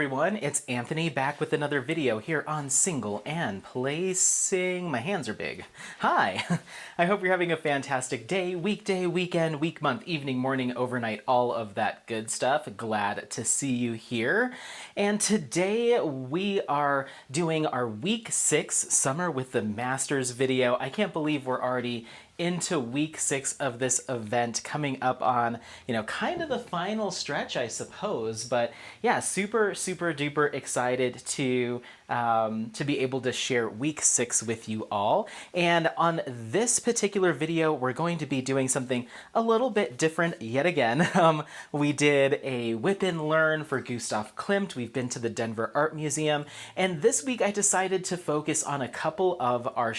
everyone, it's Anthony back with another video here on Single and Placing. My hands are big. Hi! I hope you're having a fantastic day, weekday, weekend, week, month, evening, morning, overnight, all of that good stuff. Glad to see you here. And today we are doing our week 6 Summer with the Masters video. I can't believe we're already into week 6 of this event, coming up on, kind of the final stretch, I suppose. But yeah, super duper excited to be able to share week 6 with you all. And on this particular video, we're going to be doing something a little bit different yet again. We did a whip and learn for Gustav Klimt. We've been to the Denver Art Museum, and this week I decided to focus on a couple of our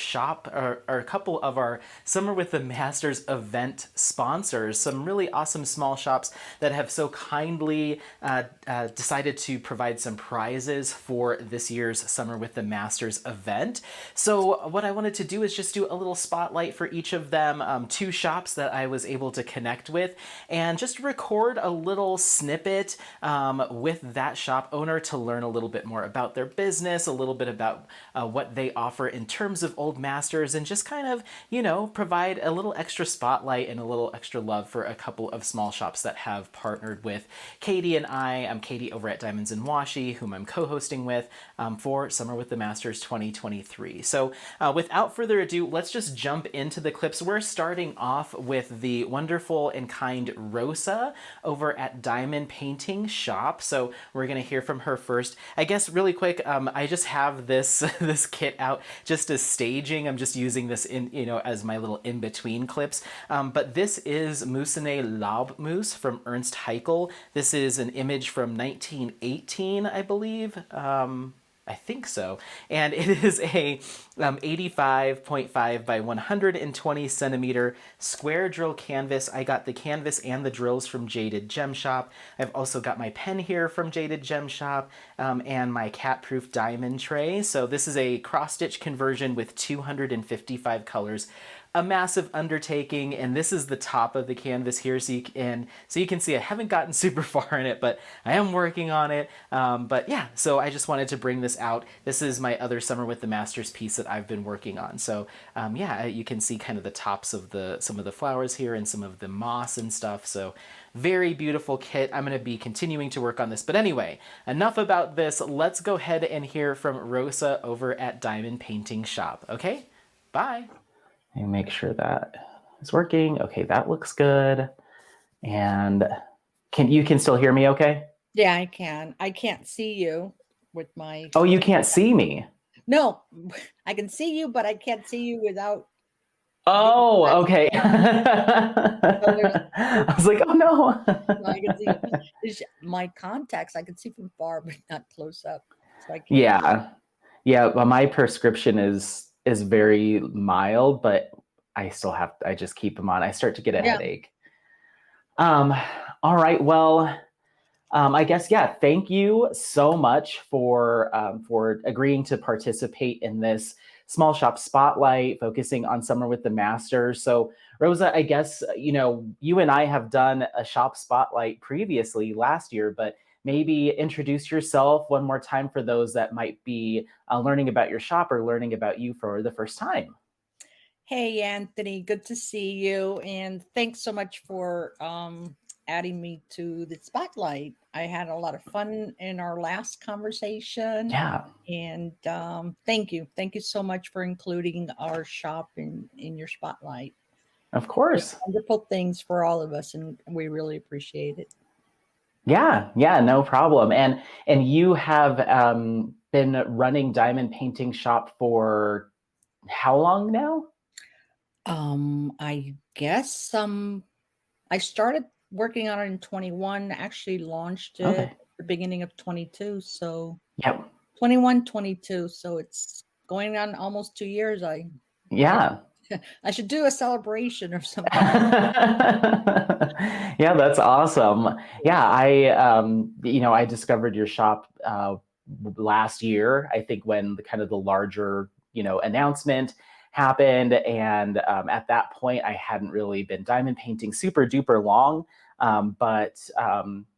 a couple of our Summer with the Masters event sponsors, some really awesome small shops that have so kindly decided to provide some prizes for this year's Summer with the Masters event. So what I wanted to do is just do a little spotlight for each of them, 2 shops that I was able to connect with, and just record a little snippet with that shop owner to learn a little bit more about their business, a little bit about what they offer in terms of old masters, and just kind of, provide a little extra spotlight and a little extra love for a couple of small shops that have partnered with Katie and I. I'm Katie over at Diamonds and Washi, whom I'm co-hosting with for Summer with the Masters 2023. So without further ado, let's just jump into the clips. We're starting off with the wonderful and kind Rosa over at Diamond Painting Shop. So we're going to hear from her first. I guess really quick, I just have this this kit out just as staging. I'm just using this in as my little in-between clips. But this is Musene Laubmus from Ernst Haeckel. This is an image from 1918, I believe. I think so. And it is a 85.5 by 120 centimeter square drill canvas. I got the canvas and the drills from Jaded Gem Shop. I've also got my pen here from Jaded Gem Shop, and my cat-proof diamond tray. So this is a cross-stitch conversion with 255 colors. A massive undertaking, and this is the top of the canvas here, so you can see I haven't gotten super far in it, but I am working on it. But yeah, so I just wanted to bring this out. This is my other Summer with the Masters piece that I've been working on. So yeah, you can see kind of the tops of some of the flowers here and some of the moss and stuff. So very beautiful kit. I'm going to be continuing to work on this. But anyway, enough about this. Let's go ahead and hear from Rosa over at Diamond Painting Shop. Okay, bye. And make sure that is working. Okay, that looks good. And you can still hear me okay? Yeah, I can. I can't see you with my... Oh, you can't see me? No, I can see you, but I can't see you without... Oh, okay. I was like, oh no. I can see my contacts. I can see from far, but not close up. So I can't. Yeah. Well, my prescription is very mild, but I just keep them on. I start to get a headache. All right. Well, I guess, yeah, thank you so much for agreeing to participate in this small shop spotlight, focusing on Summer with the Masters. So Rosa, I guess, you and I have done a shop spotlight previously last year, but maybe introduce yourself one more time for those that might be learning about your shop or learning about you for the first time. Hey, Anthony, good to see you. And thanks so much for adding me to the spotlight. I had a lot of fun in our last conversation. Yeah. And thank you. Thank you so much for including our shop in your spotlight. Of course. It's wonderful things for all of us, and we really appreciate it. Yeah, no problem. And you have been running Diamond Painting Shop for how long now? I guess I started working on it in 21, actually launched it at the beginning of 22. So yep. 21, 22. So it's going on almost 2 years. I should do a celebration or something. Yeah, that's awesome. Yeah, I discovered your shop last year, I think, when the larger, announcement happened. And at that point, I hadn't really been diamond painting super duper long. But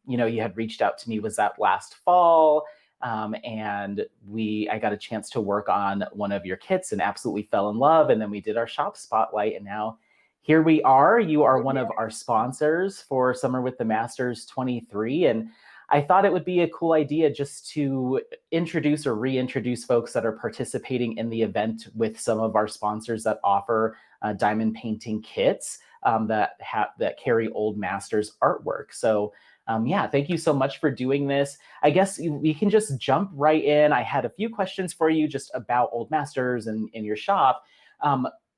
you had reached out to me, was that last fall? And I got a chance to work on one of your kits and absolutely fell in love. And then we did our shop spotlight, and now here we are. You are one of our sponsors for Summer with the Masters 23. And I thought it would be a cool idea just to introduce or reintroduce folks that are participating in the event with some of our sponsors that offer diamond painting kits that carry old masters artwork. So yeah, thank you so much for doing this. I guess we can just jump right in. I had a few questions for you just about old masters and in your shop.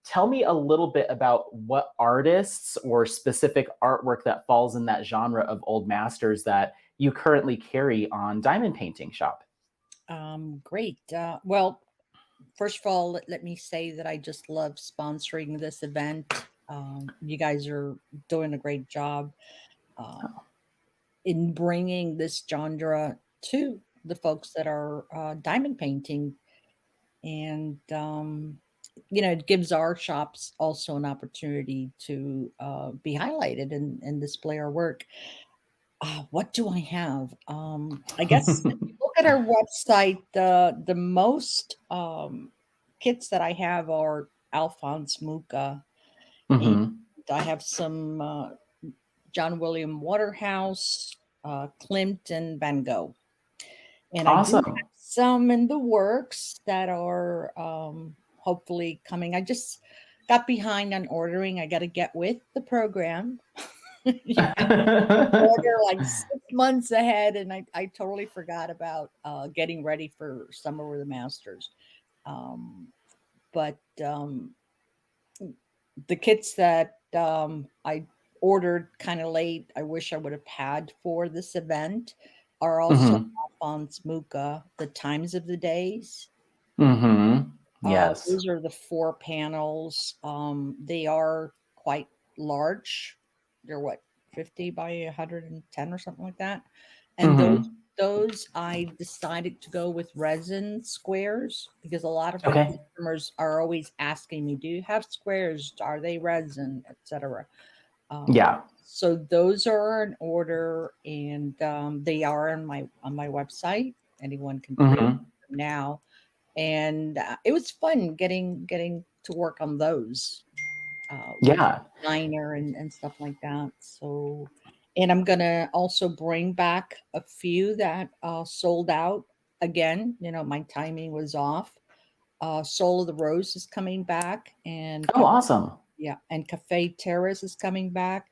Tell me a little bit about what artists or specific artwork that falls in that genre of old masters that you currently carry on Diamond Painting Shop. Great. Well, first of all, let me say that I just love sponsoring this event. You guys are doing a great job in bringing this genre to the folks that are diamond painting. And, it gives our shops also an opportunity to be highlighted and display our work. What do I have? I guess if you look at our website, the most kits that I have are Alphonse Mucha, and Mm-hmm. I have some John William Waterhouse, Klimt, and Van Gogh. And I do Awesome. have some in the works that are hopefully coming. I just got behind on ordering. I got to get with the program. You order like 6 months ahead, and I totally forgot about getting ready for Summer with the Masters. Um, but the kits that I ordered kind of late, I wish I would have had for this event, are also Mm-hmm. Alphonse Mucha, The Times of the Days. Mm-hmm. Yes. Those are the 4 panels. They are quite large. They're what, 50 by 110 or something like that. And those Mm-hmm. those I decided to go with resin squares because a lot of my Okay. customers are always asking me, "Do you have squares? Are they resin, etc." Yeah. So those are in order, and they are on my website. Anyone can pre-order Mm-hmm. them now, and it was fun getting to work on those with Yeah. designer and stuff like that. So, and I'm gonna also bring back a few that sold out again. My timing was off. Soul of the Rose is coming back, and Oh, awesome. yeah, and Cafe Terrace is coming back,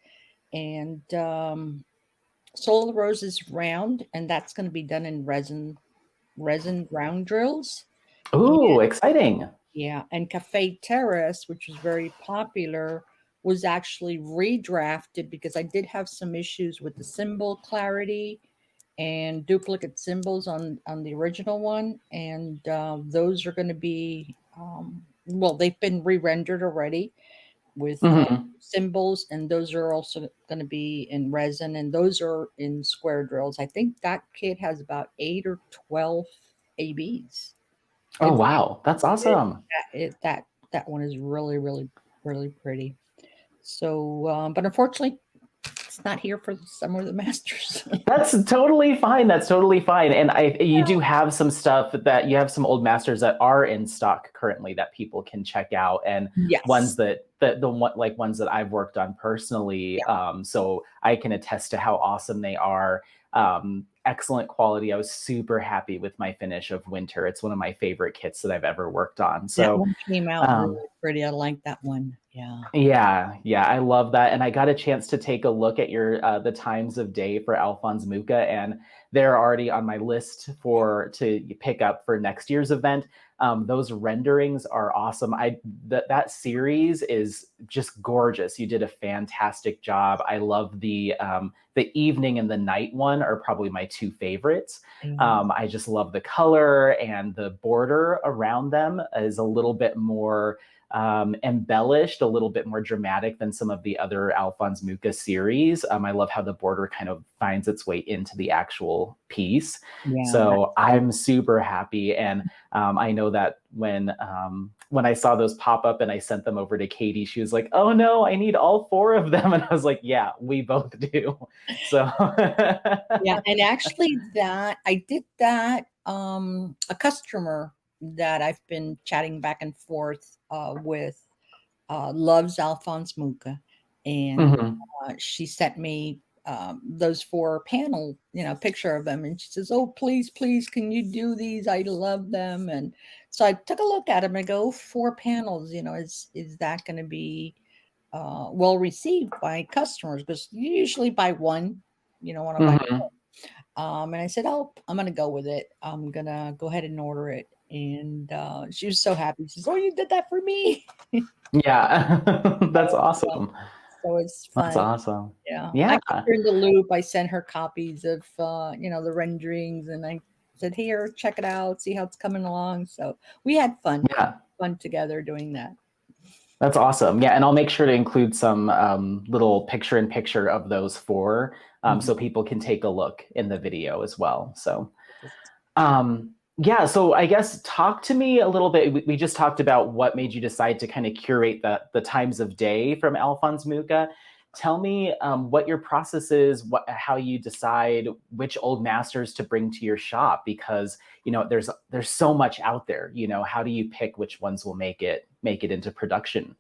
and Soul of the Rose is round, and that's going to be done in resin round drills. Ooh, exciting. Yeah, and Cafe Terrace, which was very popular, was actually redrafted because I did have some issues with the symbol clarity and duplicate symbols on the original one, and those are going to be well, they've been re-rendered already with Mm-hmm. symbols, and those are also going to be in resin, and those are in square drills. I think that kit has about 8 or 12 ABs. Oh, It's wow. That's awesome. that one is really, really, really pretty. So, but unfortunately, it's not here for the Summer of the Masters. That's totally fine. That's totally fine. And you do have some stuff that you have some old masters that are in stock currently that people can check out, and ones Yes. that the one like ones that I've worked on personally. Yeah. So I can attest to how awesome they are. Excellent quality. I was super happy with my finish of Winter. It's one of my favorite kits that I've ever worked on. That So one came out um, really pretty. I like that one. Yeah. yeah, I love that. And I got a chance to take a look at your the times of day for Alphonse Mucha, and they're already on my list for to pick up for next year's event. Those renderings are awesome. That series is just gorgeous. You did a fantastic job. I love the evening and the night one are probably my 2 favorites. Yeah. I just love the color, and the border around them is a little bit more embellished, a little bit more dramatic than some of the other Alphonse Mucha series. I love how the border kind of finds its way into the actual piece. Yeah, So that's great. I'm super happy. And I know that when I saw those pop up and I sent them over to Katie, she was like, "Oh no, I need all four of them." And I was like, "Yeah, we both do." So Yeah, and actually that I did that, a customer that I've been chatting back and forth, with, loves Alphonse Mucha, and, Mhm. she sent me, those 4 panel, picture of them, and she says, "Oh, please, please, can you do these? I love them," and so I took a look at them and go, "4 panels, is that gonna be, well received by customers?" Because you usually buy 1, you don't wanna buy. Mhm. And I said, "Oh, I'm gonna go with it. I'm gonna go ahead and order it." And she was so happy. She says, "Oh, you did that for me." Yeah. That's Yeah, awesome. so it's That's fun. awesome. Yeah, I Yeah. kept her in the loop. I sent her copies of the renderings, and I said, "Here, check it out, see how it's coming along." So we had Yeah. fun together doing that. That's awesome. Yeah, and I'll make sure to include some little picture-in-picture of those four, Mhm. so people can take a look in the video as well. So, yeah, so I guess talk to me a little bit. We just talked about what made you decide to kind of curate the times of day from Alphonse Mucha. Tell me what your process is, how you decide which old masters to bring to your shop, because there's so much out there. How do you pick which ones will make it into production?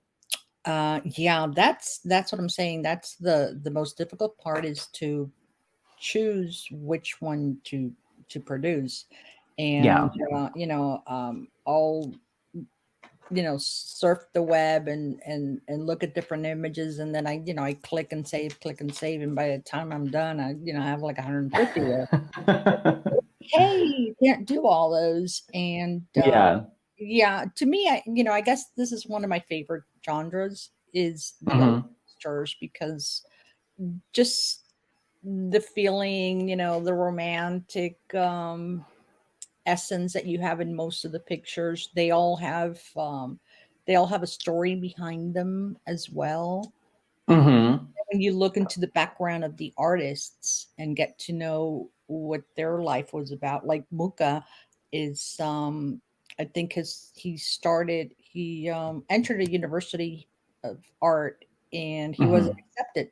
Yeah, that's what I'm saying. That's the most difficult part is to choose which one to produce. And Yeah. I'll surf the web and look at different images, and then I click and save, and by the time I'm done, I have like 150 there. Hey, can't do all those. And Yeah. yeah, to me, I guess this is one of my favorite genres is the old Hmm. stars, because just the feeling, the romantic essence that you have in most of the pictures. They all have a story behind them as well. Hmm. When you look into the background of the artists and get to know what their life was about, like Muka is, I think he entered a university of art, and he wasn't Hmm. accepted.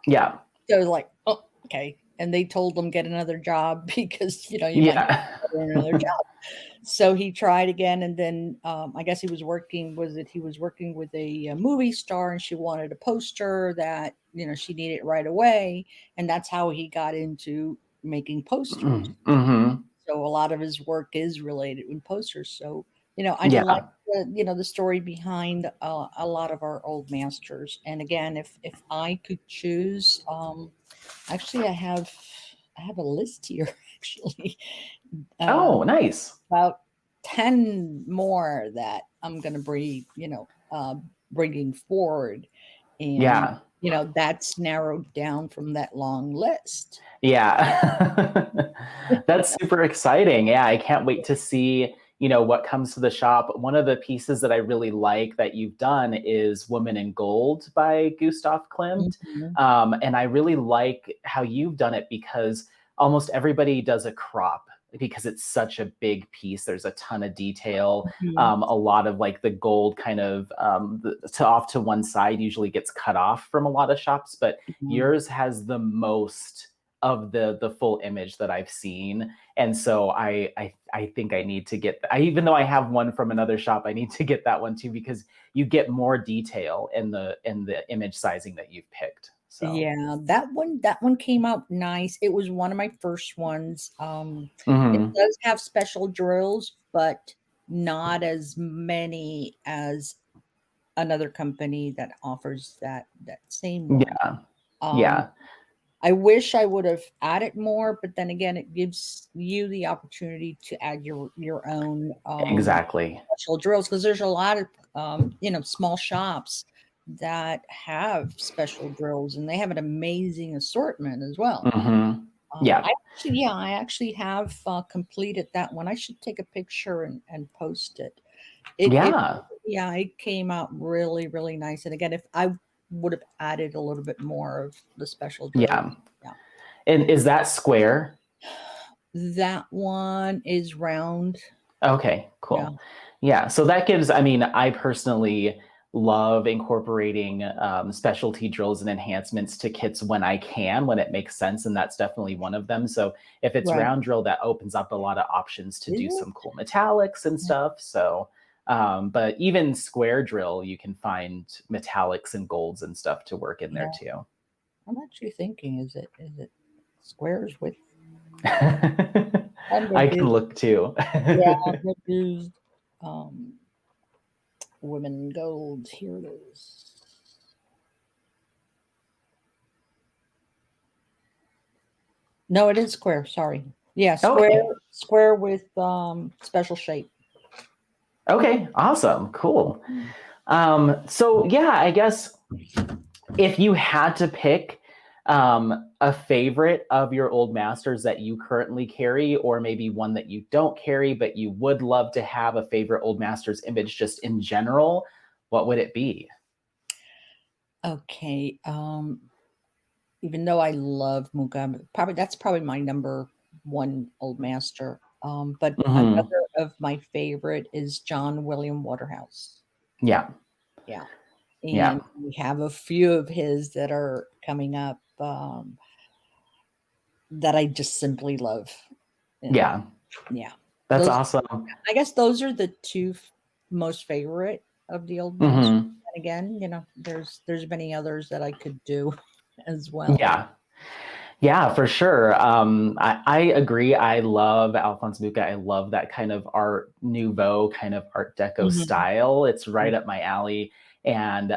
Yeah. So like, oh, okay. And they told him get another job because you might Yeah. get another job. So he tried again, and then I guess he was working with a movie star, and she wanted a poster that she needed right away, and that's how he got into making posters. Hmm. So a lot of his work is related with posters. So I like Yeah. the story behind a lot of our old masters. And again, if I could choose, actually, I have a list here. Actually, uh, Oh, nice. about 10 more that I'm gonna bringing forward, and Yeah. that's narrowed down from that long list. Yeah. That's super exciting. Yeah, I can't wait to see, what comes to the shop. One of the pieces that I really like that you've done is Woman in Gold by Gustav Klimt. Mhm, And I really like how you've done it because almost everybody does a crop because it's such a big piece. There's a ton of detail. mhm, A lot of like the gold kind of off to one side usually gets cut off from a lot of shops, but mhm. yours has the most of the full image that I've seen. And so I think I need to get even though I have one from another shop, I need to get that one too because you get more detail in the image sizing that you've picked. So Yeah, that one came out nice. It was one of my first ones. It mhm. does have special drills, but not as many as another company that offers that same one. Yeah. Um, Yeah. I wish I would have added more, but then again, it gives you the opportunity to add your own Exactly. special drills, because there's a lot of small shops that have special drills, and they have an amazing assortment as well. Mhm. Yeah. I actually have completed that one. I should take a picture and post it. It Yeah. Yeah, it came out really, really nice. And again, if I would have added a little bit more of the special drills. Yeah. Yeah. And is that square? That one is round. Okay, Yeah. cool. Yeah, so that gives, I mean, I personally love incorporating specialty drills and enhancements to kits when I can, when it makes sense, and that's definitely one of them. So if it's Right. round drill, that opens up a lot of options to Is do it? some cool metallics and Yeah. stuff. So, but even square drill, you can find metallics and golds and stuff to work in there Yeah. too. I'm actually thinking, is it squares with I can unreduced? look too. Yeah, unreduced um women gold. Here it is. No, it is square. Sorry. Yeah, Okay. square with special shape. Okay, awesome. Cool. Mm. So yeah, I guess if you had to pick a favorite of your old masters that you currently carry, or maybe one that you don't carry, but you would love to have a favorite old masters image just in general, what would it be? Okay. Even though I love Muga, probably that's probably my number one old master. But Hmm. another of my favorite is John William Waterhouse. Yeah, Yeah. yeah, And we have a few of his that are coming up that I just simply love. And yeah. yeah, That's those awesome. I guess those are the two most favorite of the old masters. Hmm. And again, there's many others that I could do as well. Yeah. Yeah, for sure. I agree. I love Alphonse Mucha. I love that kind of Art Nouveau, kind of Art Deco Mhm. style. It's Yeah. right up my alley. And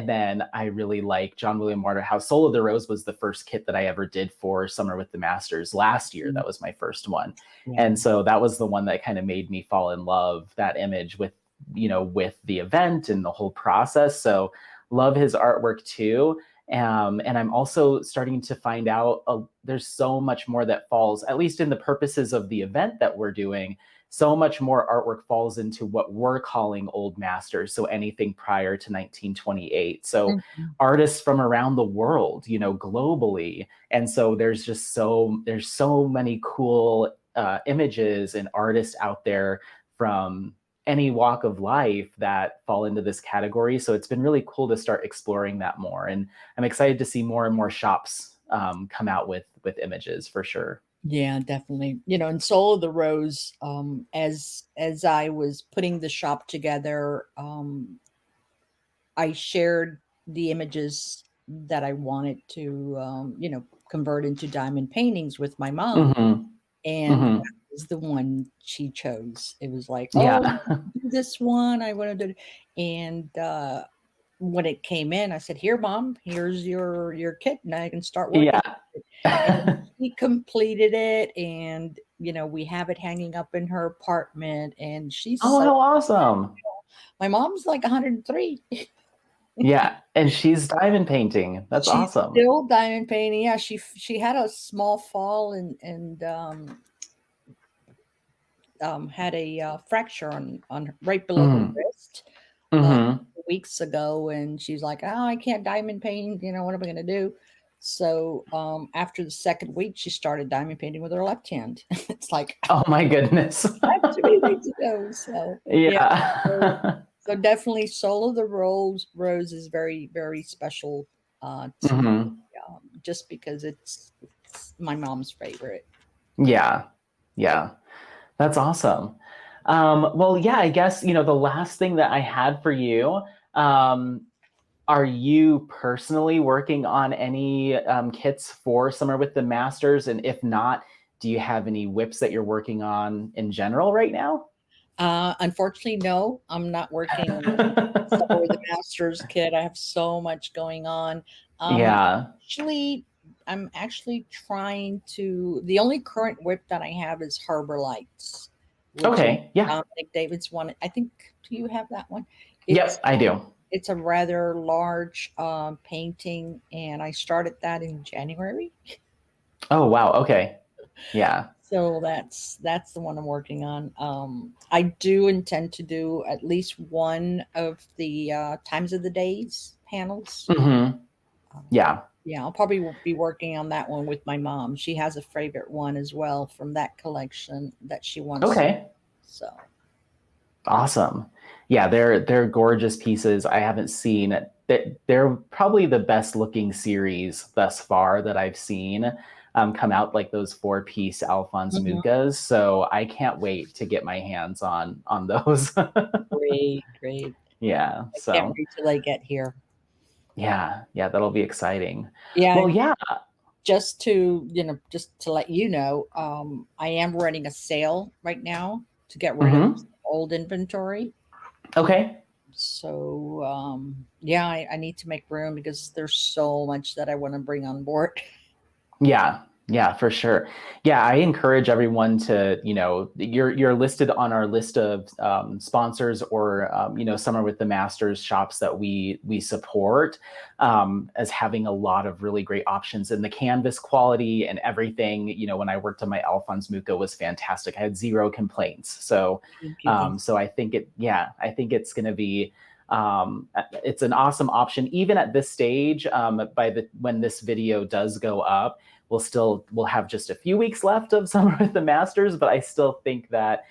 then I really like John William Waterhouse. Soul of the Rose was the first kit that I ever did for Summer with the Masters last year. Mhm. That was my first one. Yeah. And so that was the one that kind of made me fall in love that image with, with the event and the whole process. So love his artwork too. And I'm also starting to find out there's so much more that falls, at least in the purposes of the event that we're doing. So much more artwork falls into what we're calling old masters. So anything prior to 1928. So Mhm. artists from around the world, globally. And so there's so many cool images and artists out there from any walk of life that fall into this category. So it's been really cool to start exploring that more. And I'm excited to see more and more shops come out with images for sure. Yeah, definitely. And Soul of the Rose, as I was putting the shop together, I shared the images that I wanted to, convert into diamond paintings with my mom, Hmm. and that Hmm. was the one she chose. It was like, "Oh, Yeah. do this one, I wanna do," and, when it came in, I said, "Here, mom, here's your kit, now you can start working." Yeah. And she completed it, and, we have it hanging up in her apartment, and she's Oh, so how awesome. my mom's like 103. Yeah. And she's diamond painting. That's She's awesome. still diamond painting. Yeah, she had a small fall and had a fracture on right below her Mm. wrist Hmm. weeks ago, and she's like, "Oh, I can't diamond paint. What am I going to do?" So after the second week, she started diamond painting with her left hand. It's like Oh my goodness. that's 2 weeks ago. So yeah, so, Yeah. so definitely, Soul of the Rose is very very special to me, Hmm. just because it's my mom's favorite. Yeah. Yeah. That's awesome. Well, yeah, I guess, the last thing that I had for you, um, are you personally working on any kits for Summer with the Masters? And if not, do you have any whips that you're working on in general right now? Unfortunately, no, I'm not working on any Summer with the Masters kit. I have so much going on. Um, Yeah. actually, I'm actually trying to. The only current whip that I have is Harbor Lights, which is Okay. Yeah. Dominic David's one. I think. Do you have that one? It's Yep, I do. it's a rather large painting, and I started that in January. Oh, wow. Okay. Yeah. So that's the one I'm working on. I do intend to do at least one of the times of the days panels. Hmm. Yeah. Yeah, I'll probably be working on that one with my mom. She has a favorite one as well from that collection that she wants. Okay. So Awesome. Yeah, they're gorgeous pieces. I haven't seen they're probably the best looking series thus far that I've seen come out, like those 4-piece Alphonse mhm, Mucas. So I can't wait to get my hands on those. great, great. Yeah. I can't So wait till they get here. yeah, that'll be exciting. Yeah, Well, yeah. just to, just to let you know, I am running a sale right now to get rid of Hmm. some old inventory. Okay. So, yeah, I need to make room because there's so much that I want to bring on board. Yeah, for sure. Yeah, I encourage everyone to, you're listed on our list of sponsors or, Summer with the Masters shops that we support as having a lot of really great options. And the canvas quality and everything, when I worked on my Alphonse Mucha was fantastic. I had zero complaints. So, Thank you. Thank so I think it's going to be it's an awesome option even at this stage. When this video does go up, we'll have just a few weeks left of Summer with the Masters, but I still think that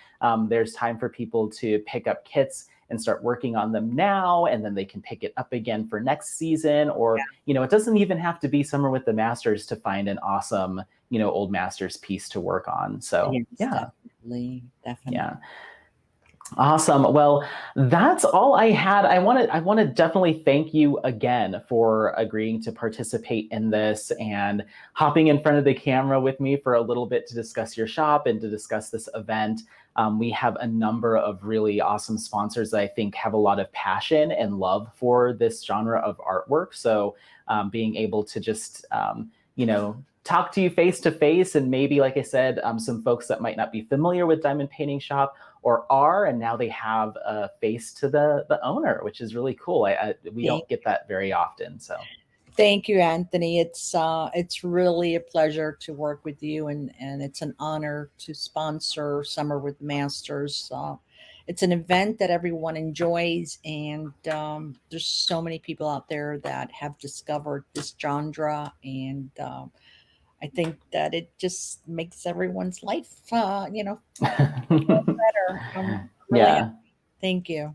there's time for people to pick up kits and start working on them now, and then they can pick it up again for next season. Or, it doesn't even have to be Summer with the Masters to find an awesome, old Masters piece to work on. So you. Yes, yeah, definitely, definitely. yeah. Awesome. Well, that's all I had. I want to definitely thank you again for agreeing to participate in this and hopping in front of the camera with me for a little bit to discuss your shop and to discuss this event. We have a number of really awesome sponsors that I think have a lot of passion and love for this genre of artwork. So being able to just talk to you face to face, and maybe, like I said, some folks that might not be familiar with diamond painting shop or are, and now they have a face to the owner, which is really cool. We Thank, don't get that very often. So thank you, Anthony. It's really a pleasure to work with you, and it's an honor to sponsor Summer with Masters. It's an event that everyone enjoys, and there's so many people out there that have discovered this genre, and I think that it just makes everyone's life, better. I'm really happy. yeah. Thank you.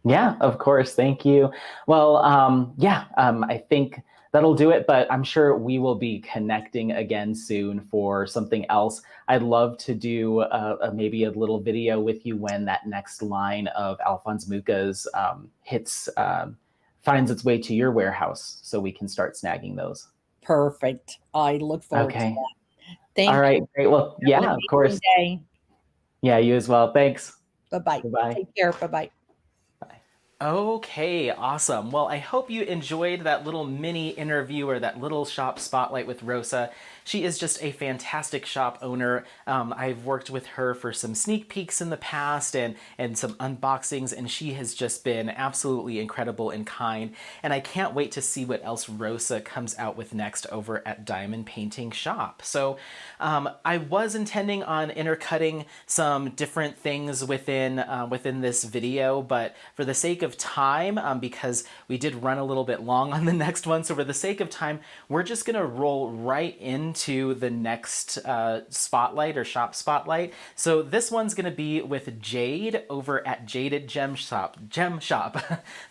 Yeah, of course. Thank you. Well, I think that'll do it, but I'm sure we will be connecting again soon for something else. I'd love to do maybe a little video with you when that next line of Alphonse Mucas finds its way to your warehouse so we can start snagging those. Perfect. I look forward to Okay. that. All Thank you. right. Great. Well, Have an yeah, of course. amazing day. Yeah, you as well. Thanks. Bye-bye. Goodbye. Take care. Bye-bye. Bye. Okay, awesome. Well, I hope you enjoyed that little mini interview or that little shop spotlight with Rosa. She is just a fantastic shop owner. I've worked with her for some sneak peeks in the past and some unboxings, and she has just been absolutely incredible and kind. And I can't wait to see what else Rosa comes out with next over at Diamond Painting Shop. So I was intending on intercutting some different things within this video, but for the sake of time, because we did run a little bit long on the next one, so for the sake of time, we're just gonna roll right into the next spotlight or shop spotlight. So this one's gonna be with Jade over at Jaded Gem Shop,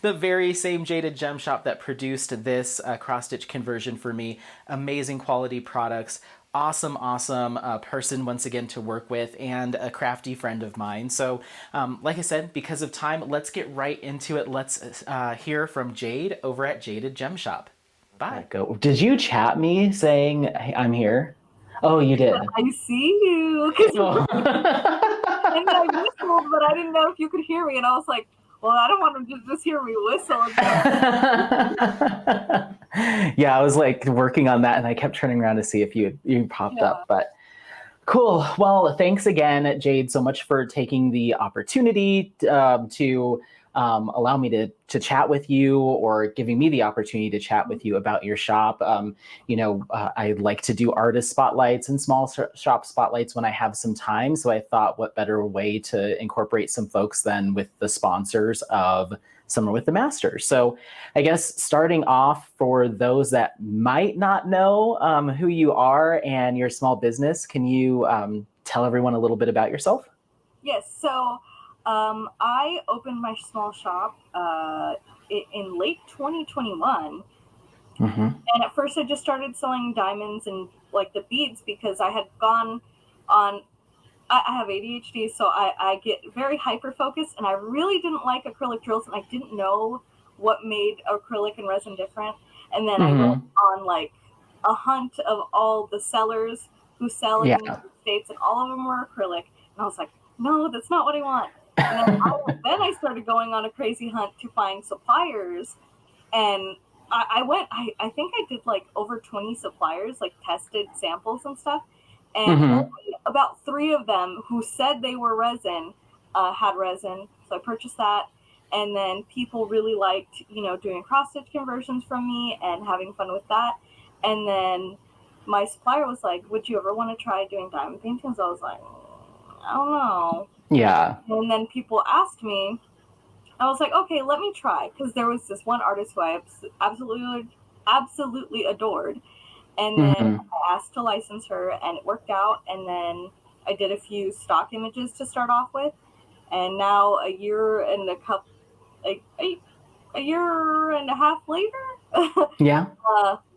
the very same Jaded Gem Shop that produced this cross-stitch conversion for me. Amazing quality products. Awesome person once again to work with, and a crafty friend of mine. So like I said, because of time, let's get right into it. Let's hear from Jade over at Jaded Gem Shop. Bye. Go. Did you chat me saying, "Hey, I'm here"? Oh, you did. I see you. 'Cause Oh. and I whistled, but I didn't know if you could hear me. And I was like, well, I don't want them to just hear me whistle. Yeah, I was like working on that, and I kept turning around to see if you popped up. But cool. Well, thanks again, Jade, so much for taking the opportunity to allow me to chat with you, or giving me the opportunity to chat with you about your shop. I like to do artist spotlights and small shop spotlights when I have some time. So I thought, what better way to incorporate some folks than with the sponsors of Summer with the Masters. So I guess starting off, for those that might not know who you are and your small business, can you tell everyone a little bit about yourself? Yes. So I opened my small shop in late 2021. Mm-hmm. And at first I just started selling diamonds and like the beads, because I had gone on, I have ADHD, so I get very hyper focused, and I really didn't like acrylic drills, and I didn't know what made acrylic and resin different. And then I went on like a hunt of all the sellers who sell in the United States, and all of them were acrylic. And I was like, no, that's not what I want. And then I started going on a crazy hunt to find suppliers, and I think I did like over 20 suppliers, like tested samples and stuff. And only about 3 of them who said they were resin had resin. So I purchased that. And then people really liked, doing cross stitch conversions from me and having fun with that. And then my supplier was like, would you ever want to try doing diamond paintings? I was like, I don't know. Yeah. And then people asked me, I was like, okay, let me try. Because there was this one artist who I absolutely adored. And then I asked to license her, and it worked out. And then I did a few stock images to start off with. And now a year and a half later, yeah,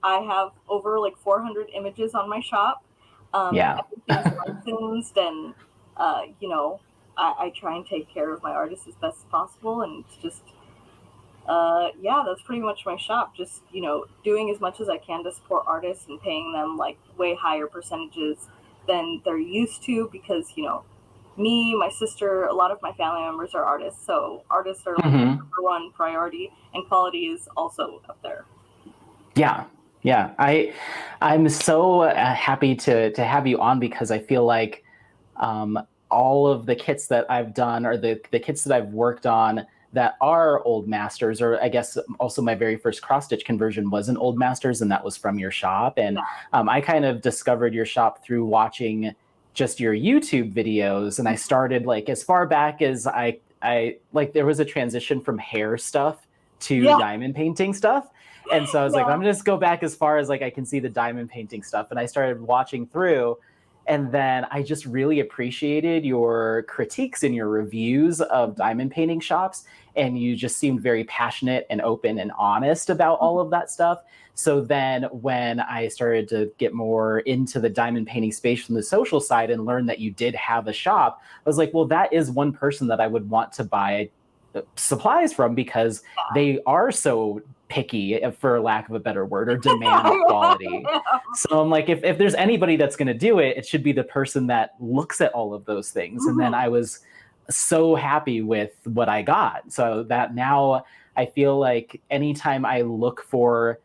I have over like 400 images on my shop. Everything's licensed, and I try and take care of my artists as best as possible, and it's just that's pretty much my shop. Just doing as much as I can to support artists and paying them like way higher percentages than they're used to, because me, my sister, a lot of my family members are artists, so artists are like the number one priority, and quality is also up there. Yeah, I'm so happy to have you on, because I feel like all of the kits that I've done, or the kits that I've worked on that are old masters, or I guess also my very first cross stitch conversion was an old masters, and that was from your shop. And I kind of discovered your shop through watching just your YouTube videos, and I started like as far back as I like, there was a transition from hair stuff to diamond painting stuff. And so I was like, I'm just go back as far as like I can see the diamond painting stuff. And I started watching through, and then I just really appreciated your critiques and your reviews of diamond painting shops. And you just seemed very passionate and open and honest about all of that stuff. So then when I started to get more into the diamond painting space from the social side and learn that you did have a shop, I was like, well, that is one person that I would want to buy supplies from, because they are so picky, for lack of a better word, or demand quality. So I'm like, if there's anybody that's going to do it, it should be the person that looks at all of those things. And then I was so happy with what I got, so that now I feel like anytime I look for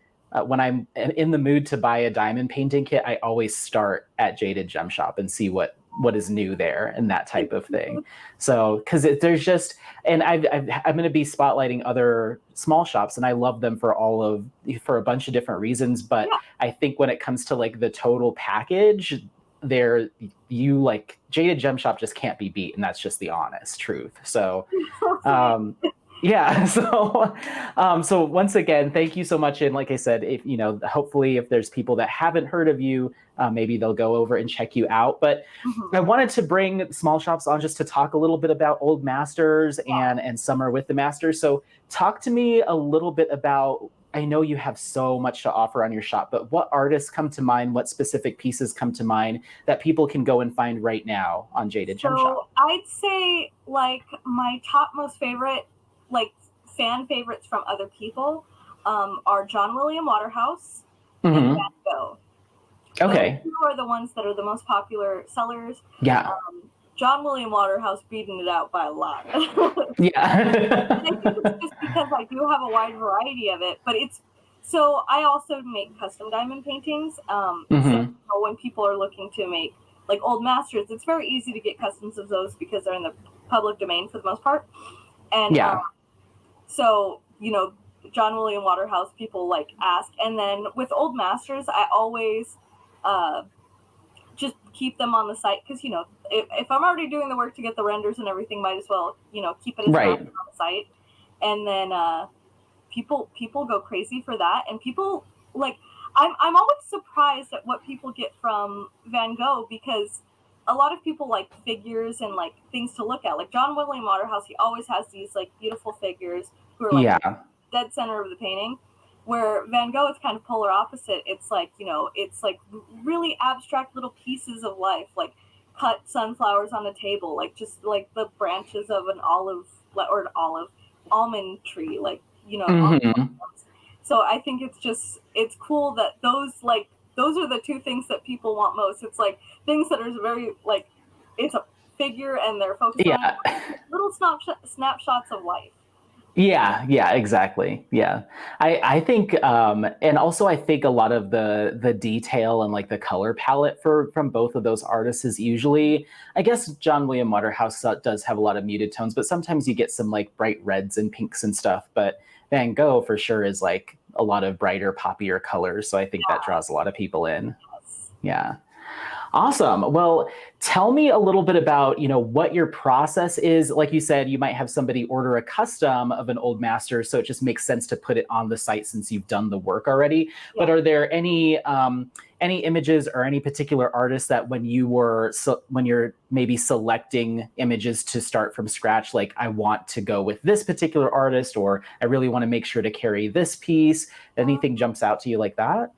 when I'm in the mood to buy a diamond painting kit, I always start at Jaded Gem Shop and see what is new there and that type of thing. So because there's just, and I'm going to be spotlighting other small shops, and I love them for a bunch of different reasons. But I think when it comes to like the total package, like Jaded Gem Shop just can't be beat, and that's just the honest truth. So so once again, thank you so much. And like I said, if hopefully if there's people that haven't heard of you, maybe they'll go over and check you out. But I wanted to bring small shops on just to talk a little bit about Old Masters and Summer with the Masters. So talk to me a little bit about, I know you have so much to offer on your shop, but what artists come to mind? What specific pieces come to mind that people can go and find right now on Jaded Gem Shop? I'd say like my top most favorite, like fan favorites from other people, are John William Waterhouse and Van Gogh. Okay. Those two are the ones that are the most popular sellers. Yeah. John William Waterhouse beating it out by a lot. Yeah. I think it's just because I do have a wide variety of it, but so I also make custom diamond paintings. So when people are looking to make like old masters, it's very easy to get customs of those because they're in the public domain for the most part. And So, John William Waterhouse, people like ask. And then with old masters, I always just keep them on the site because, if I'm already doing the work to get the renders and everything, might as well, keep it as an option on the site. And then people go crazy for that. And people like, I'm always surprised at what people get from Van Gogh, because a lot of people like figures and like things to look at. Like John William Waterhouse, he always has these like beautiful figures who are like dead center of the painting. Where Van Gogh is kind of polar opposite. It's like, it's like really abstract little pieces of life, like cut sunflowers on a table, like just like the branches of an almond tree, like, So I think it's cool that those are the two things that people want most. It's like things that are very like, it's a figure and they're focused on little snapshots of life. Yeah, exactly. Yeah. I think, and also I think a lot of the detail and like the color palette from both of those artists is usually, I guess John William Waterhouse does have a lot of muted tones, but sometimes you get some like bright reds and pinks and stuff. But Van Gogh for sure is like a lot of brighter, poppier colors. So I think that draws a lot of people in. Yeah. Awesome. Well, tell me a little bit about, what your process is. Like you said, you might have somebody order a custom of an old master, so it just makes sense to put it on the site since you've done the work already. Yeah. But are there any images or any particular artists that when you're maybe selecting images to start from scratch, like I want to go with this particular artist, or I really want to make sure to carry this piece, anything jumps out to you like that?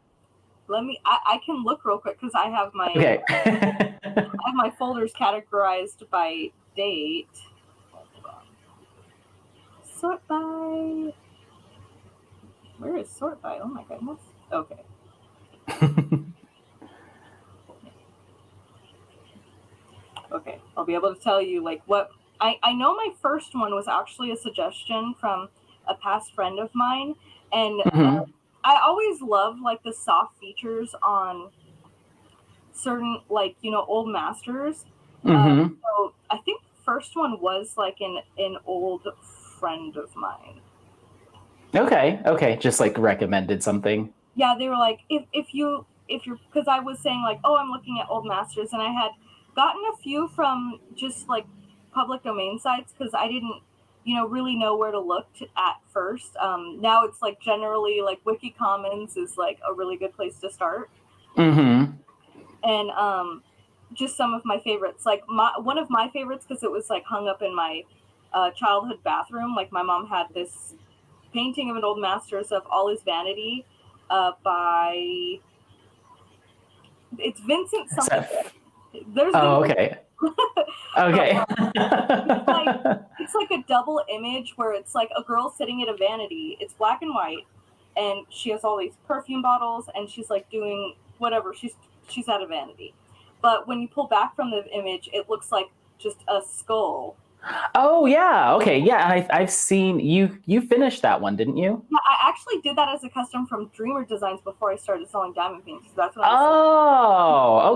I can look real quick because I have my I have my folders categorized by date. Sort by. Where is sort by? Oh my goodness. Okay. Okay, I'll be able to tell you like what I know. My first one was actually a suggestion from a past friend of mine, and I always love like the soft features on certain like old masters. So I think the first one was like an old friend of mine. Okay, just like recommended something. Yeah, they were like, if you're, because I was saying like, oh, I'm looking at old masters, and I had gotten a few from just like public domain sites because I didn't really know where to look at first. Now it's like generally like Wiki Commons is like a really good place to start. And just some of my favorites, like one of my favorites, because it was like hung up in my childhood bathroom. Like my mom had this painting of an old masters of All Is Vanity by, it's Vincent something. There's okay. Okay. It's like a double image where it's like a girl sitting at a vanity. It's black and white, and she has all these perfume bottles, and she's like doing whatever. She's at a vanity. But when you pull back from the image, it looks like just a skull. Oh yeah, okay, yeah. And I've seen you finished that one, didn't you? Yeah, I actually did that as a custom from Dreamer Designs before I started selling diamond paintings. So that's what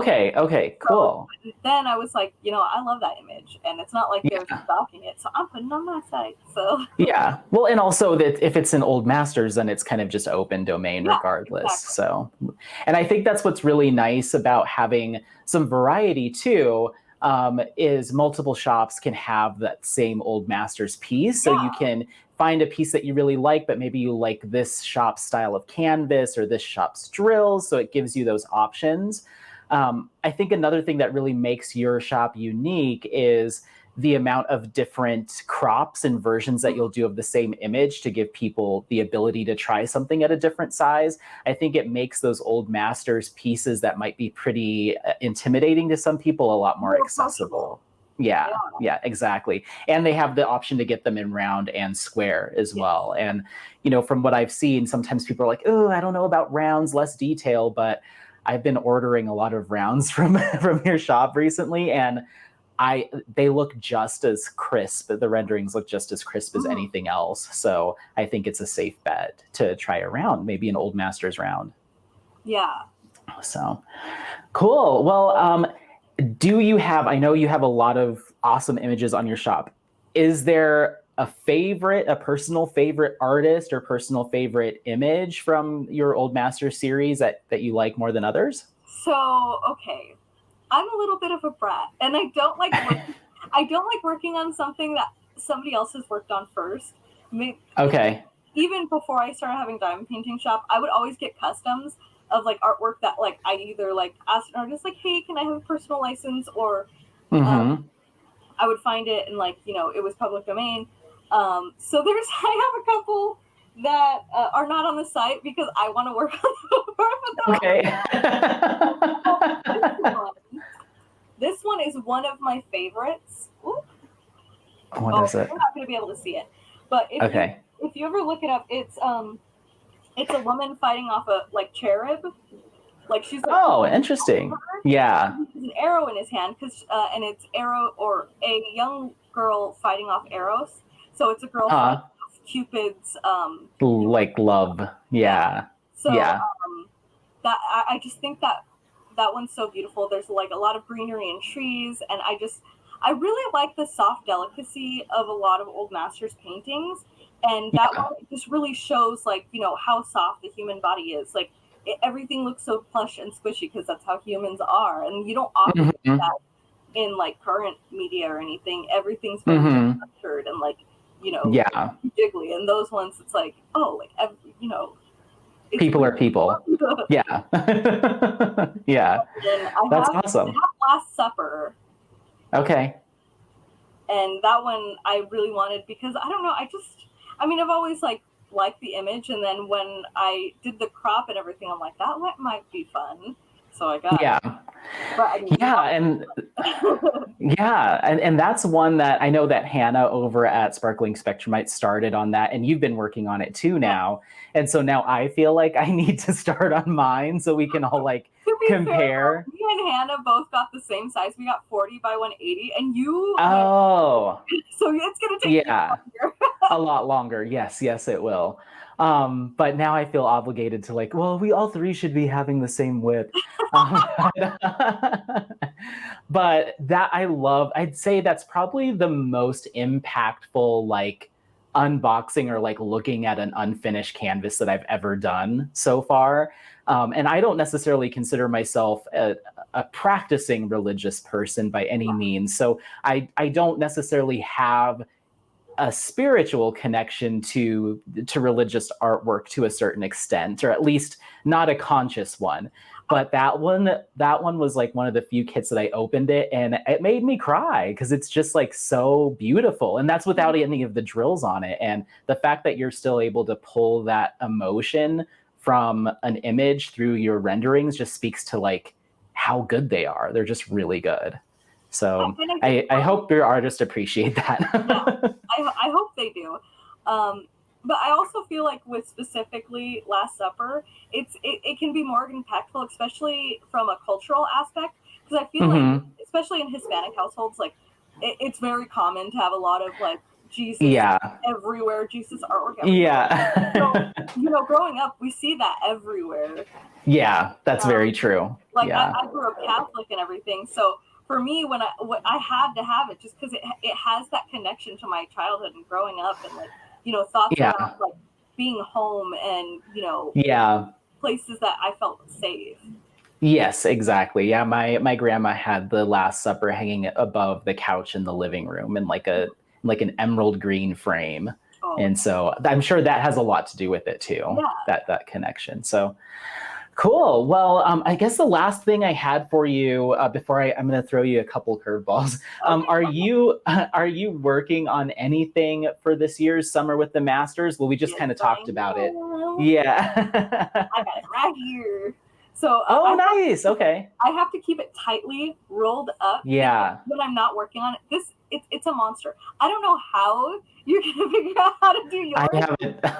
okay, cool. So then I was like, I love that image, and it's not like they're stalking it, so I'm putting it on my site. So yeah, well, and also that if it's an old masters, then it's kind of just open domain regardless. Exactly. So, and I think that's what's really nice about having some variety too. Is multiple shops can have that same old masters piece. So you can find a piece that you really like, but maybe you like this shop's style of canvas or this shop's drills. So it gives you those options. I think another thing that really makes your shop unique is the amount of different crops and versions that you'll do of the same image to give people the ability to try something at a different size. I think it makes those old masters pieces that might be pretty intimidating to some people a lot more accessible. Yeah, exactly. And they have the option to get them in round and square as well. And, from what I've seen, sometimes people are like, oh, I don't know about rounds, less detail, but I've been ordering a lot of rounds from your shop recently, and they look just as crisp. The renderings look just as crisp as anything else. So I think it's a safe bet to try a round, maybe an old masters round. Yeah. So cool. Well, I know you have a lot of awesome images on your shop. Is there a personal favorite artist or personal favorite image from your Old Masters series that you like more than others? So, okay, I'm a little bit of a brat, and I don't like working on something that somebody else has worked on first. Okay. Even before I started having diamond painting shop, I would always get customs of like artwork that like I either like asked an artist like, hey, can I have a personal license, or I would find it and like, it was public domain. So I have a couple that are not on the site because I want to work on them. Okay. This one is one of my favorites. Oop. What is it? You're not going to be able to see it, but if you ever look it up, it's a woman fighting off a like cherub. Like she's like, oh, interesting. Yeah. There's an arrow in his hand and it's arrow or a young girl fighting off arrows. So it's a girl fighting off Cupid's like love. Yeah. So yeah. That I just think that one's so beautiful. There's like a lot of greenery and trees, and I really like the soft delicacy of a lot of Old Masters paintings, and that one just really shows like how soft the human body is. Like everything looks so plush and squishy because that's how humans are, and you don't often see that in like current media or anything. Everything's very structured and like jiggly, and those ones it's like people are people. Yeah. Yeah. That's awesome. I have Last Supper. Okay. And that one I really wanted because I don't know, I've always liked the image, and then when I did the crop and everything, I'm like, that might be fun. So I got yeah. it. But, and that's one that I know that Hannah over at Sparkling Spectrumite started on that, and you've been working on it too now. And so now I feel like I need to start on mine so we can all like compare. Fair, me and Hannah both got the same size. We got 40 by 180, and you. Oh. So it's gonna take a lot longer. Yes, it will. But now I feel obligated to like, well, we all three should be having the same width. But that I'd say that's probably the most impactful like unboxing or like looking at an unfinished canvas that I've ever done so far. And I don't necessarily consider myself a practicing religious person by any means. So I don't necessarily have a spiritual connection to religious artwork to a certain extent, or at least not a conscious one. But that one was like one of the few kits that I opened it and it made me cry because it's just like so beautiful. And that's without any of the drills on it. And the fact that you're still able to pull that emotion from an image through your renderings just speaks to like how good they are. They're just really good. So I hope your artists appreciate that. I hope they do. But I also feel like with specifically Last Supper, it can be more impactful, especially from a cultural aspect. Because I feel like, especially in Hispanic households, like it's very common to have a lot of like Jesus everywhere, Jesus artwork everywhere. Yeah. So, growing up, we see that everywhere. Yeah, that's very true. Like I grew up Catholic and everything, so for me, when I had to have it just because it has that connection to my childhood and growing up and like thoughts around like being home and places that I felt safe. Yes, exactly. Yeah, my grandma had the Last Supper hanging above the couch in the living room in like an emerald green frame. Oh. And so I'm sure that has a lot to do with it too. Yeah. That connection. So cool. Well, I guess the last thing I had for you before I'm going to throw you a couple curveballs. Okay. Are you working on anything for this year's Summer with the Masters? Well, we just kind of talked about it. Yeah. I got it right here. So nice. Okay. I have to keep it tightly rolled up. Yeah. When I'm not working on it, it's a monster. I don't know how you're gonna figure out how to do yours.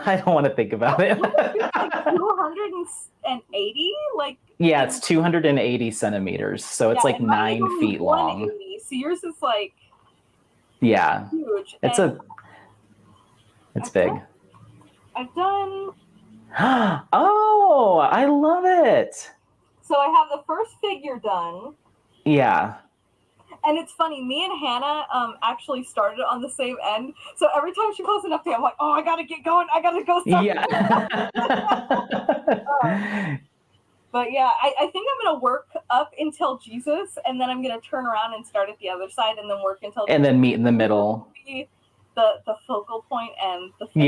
I don't want to think about it. Like 280, like. Yeah, it's 280 centimeters, so it's like 9 feet long. So yours is like. Yeah. Huge. It's big. I've done. Oh, I love it. So I have the first figure done. Yeah. And it's funny, me and Hannah actually started on the same end. So every time she posts an update, I'm like, oh, I gotta get going. I gotta go start. Yeah. But yeah, I think I'm gonna work up until Jesus, and then I'm gonna turn around and start at the other side, and then work until. And then meet in the middle. The focal point and the finish.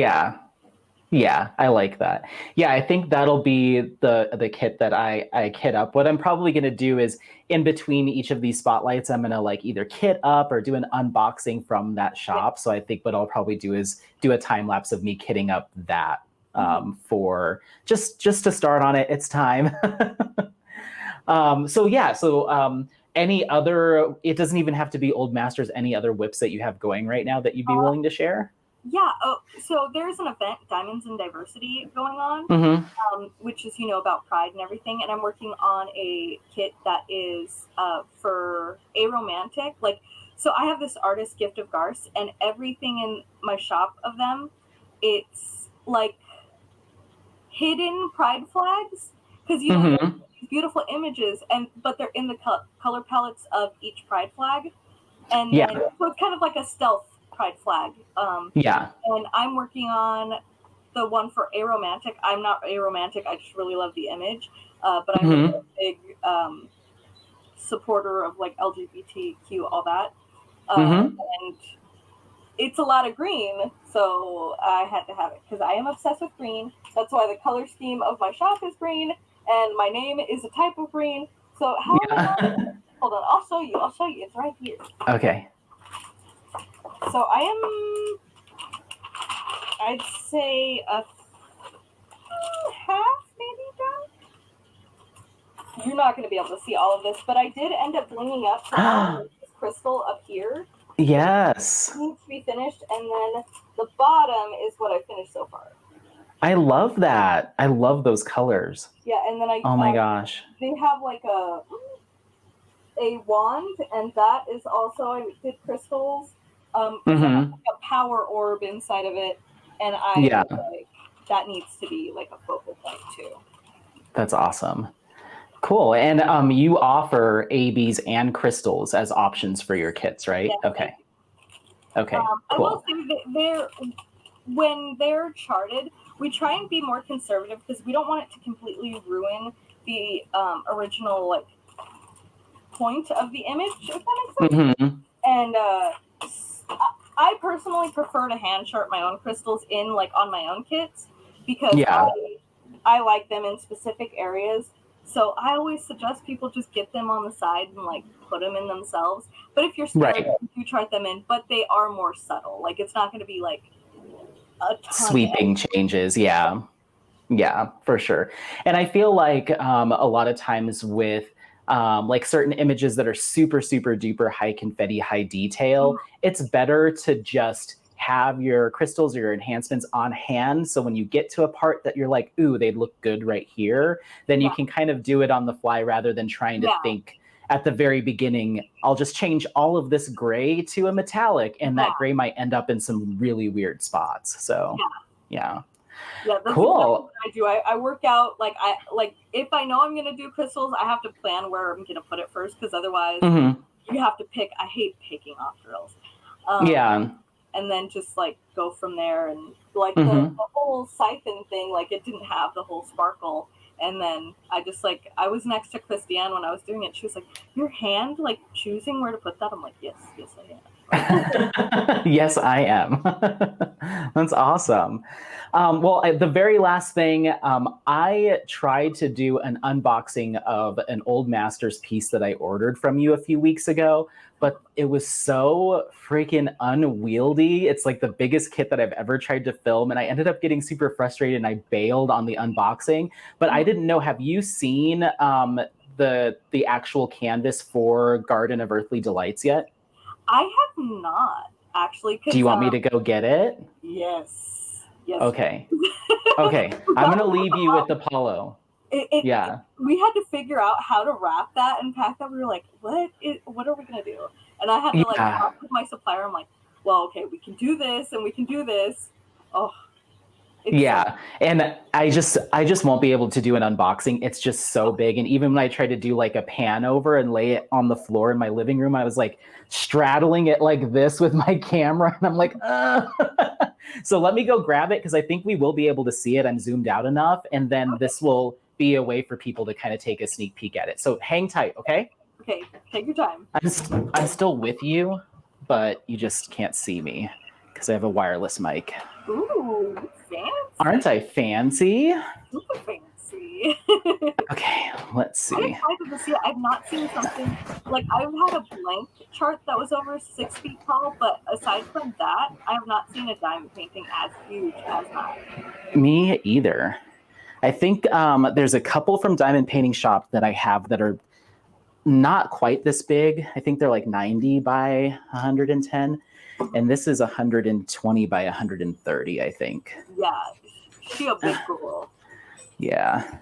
Yeah, I like that. Yeah, I think that'll be the kit that I kit up. What I'm probably gonna do is in between each of these spotlights, I'm gonna like either kit up or do an unboxing from that shop. So I think what I'll probably do is do a time lapse of me kitting up that for just to start on it. It's time. Any other? It doesn't even have to be Old Masters. Any other whips that you have going right now that you'd be willing to share? Yeah. Oh, so there's an event, Diamonds and Diversity, going on, which is about Pride and everything. And I'm working on a kit that is for aromantic. Like, so I have this artist Gift of Garce, and everything in my shop of them, it's like hidden Pride flags, because these beautiful images, but they're in the color palettes of each Pride flag, and then, so it's kind of like a stealth Pride flag. And I'm working on the one for aromantic. I'm not aromantic. I just really love the image, but I'm a big supporter of like LGBTQ, all that, and it's a lot of green, so I had to have it because I am obsessed with green. That's why the color scheme of my shop is green, and my name is a type of green. So how? Hold on, I'll show you. It's right here. Okay. So I'd say a half maybe done. You're not going to be able to see all of this, but I did end up blinging up some crystal up here. Yes. It needs to be finished, and then the bottom is what I finished so far. I love that. I love those colors. Yeah, and then oh my gosh. They have like a wand, and that is also, I did crystals. Like a power orb inside of it, and like, that needs to be like a focal point too. That's awesome. Cool. And you offer ABs and crystals as options for your kits, right? Yeah, okay. Okay. Cool. I will say that when they're charted, we try and be more conservative because we don't want it to completely ruin the original like point of the image, if that makes sense. And I personally prefer to hand chart my own crystals in like on my own kits because I like them in specific areas. So I always suggest people just get them on the side and like put them in themselves. But if you're scared, you chart them in, but they are more subtle. Like it's not going to be like a ton sweeping changes. Yeah, for sure. And I feel like a lot of times with like certain images that are super, super duper high confetti, high detail, it's better to just have your crystals or your enhancements on hand. So when you get to a part that you're like, ooh, they'd look good right here, then you can kind of do it on the fly rather than trying to think at the very beginning, I'll just change all of this gray to a metallic, and that gray might end up in some really weird spots. So that's cool. exactly what I do. I work out like if I know I'm gonna do crystals, I have to plan where I'm gonna put it first, because otherwise you have to pick. I hate picking off drills. And then just like go from there, and like the whole siphon thing, like it didn't have the whole sparkle. And then I was next to Christiane when I was doing it. She was like, your hand, like choosing where to put that? I'm like, yes, I am. Yes, I am. That's awesome. Well, the very last thing, I tried to do an unboxing of an Old Masters piece that I ordered from you a few weeks ago, but it was so freaking unwieldy. It's like the biggest kit that I've ever tried to film, and I ended up getting super frustrated and I bailed on the unboxing. But I didn't know, have you seen the actual canvas for Garden of Earthly Delights yet? I have not, actually. Do you want me to go get it? Yes. Okay. Okay. I'm going to leave you with Apollo. We had to figure out how to wrap that and pack that. We were like, what are we going to do? And I had to talk with my supplier. I'm like, well, okay, we can do this and we can do this. Oh, Yeah, and I just won't be able to do an unboxing. It's just so big, and even when I tried to do like a pan over and lay it on the floor in my living room, I was like straddling it like this with my camera, and I'm like, Ugh. So let me go grab it because I think we will be able to see it. I'm zoomed out enough, and then this will be a way for people to kind of take a sneak peek at it. So hang tight, okay? Okay, take your time. I'm still with you, but you just can't see me because I have a wireless mic. Ooh, fancy. Aren't I fancy? Super fancy. Okay, let's I'm see. excited to see it. I've not seen something like I've had a blank chart that was over 6 feet tall, but aside from that, I have not seen a diamond painting as huge as that. Me either. I think there's a couple from Diamond Painting Shop that I have that are not quite this big. I think they're like 90 by 110, and this is 120 by 130, I think. Yeah, she a big girl. Yeah.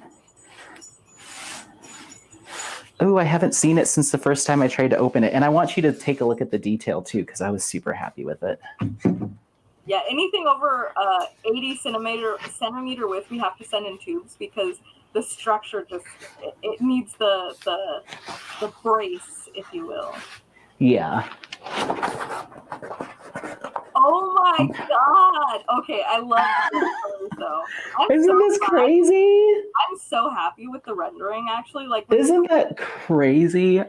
Oh, I haven't seen it since the first time I tried to open it, and I want you to take a look at the detail too, because I was super happy with it. Yeah, anything over 80 centimeter width, we have to send in tubes because the structure just it needs the brace, if you will. Yeah. Oh my god! Okay, I love this though. Isn't this crazy? I'm so happy with the rendering. Actually, like, isn't that crazy?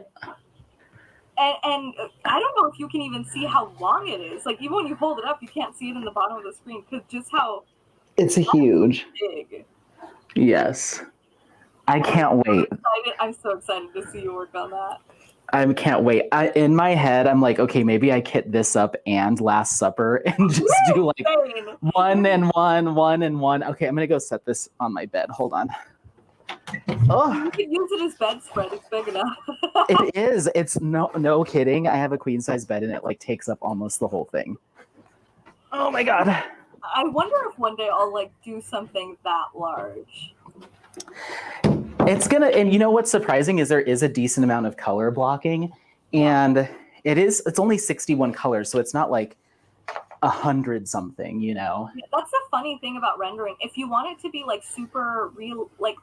And I don't know if you can even see how long it is. Like, even when you hold it up, you can't see it in the bottom of the screen because just how it's huge. Big. Yes. I can't wait. I'm so excited to see you work on that. I can't wait. In my head, I'm like, okay, maybe I kit this up and Last Supper and just do like one and one, one and one. Okay, I'm gonna go set this on my bed. Hold on. Oh, you can use it as bedspread. It's big enough. It is. It's no kidding. I have a queen size bed and it like takes up almost the whole thing. Oh my god. I wonder if one day I'll like do something that large. It's gonna, and you know what's surprising is there is a decent amount of color blocking, and it's only 61 colors, so it's not like 100 something, you know. Yeah, that's the funny thing about rendering. If you want it to be like super real, like